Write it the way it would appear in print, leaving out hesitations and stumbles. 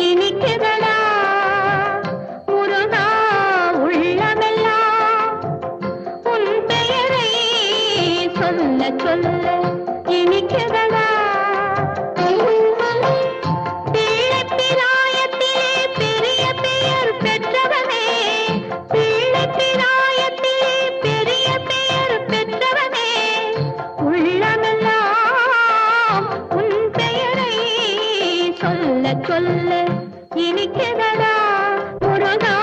இனிக்குதடா முருகா உள்ளமெல்லாம் உன் பெயரை சொல்ல சொல்ல இனிக்குதடா பிள்ளைப்பிராயத்திலே பெரிய பெயர் பெற்றவனே பிள்ளைப்பிராயத்திலே பெரிய பெயர் பெற்றவனே உள்ளமெல்லாம் உன் பெயரை சொல்ல சொல்ல இனிக்குதடா முருகா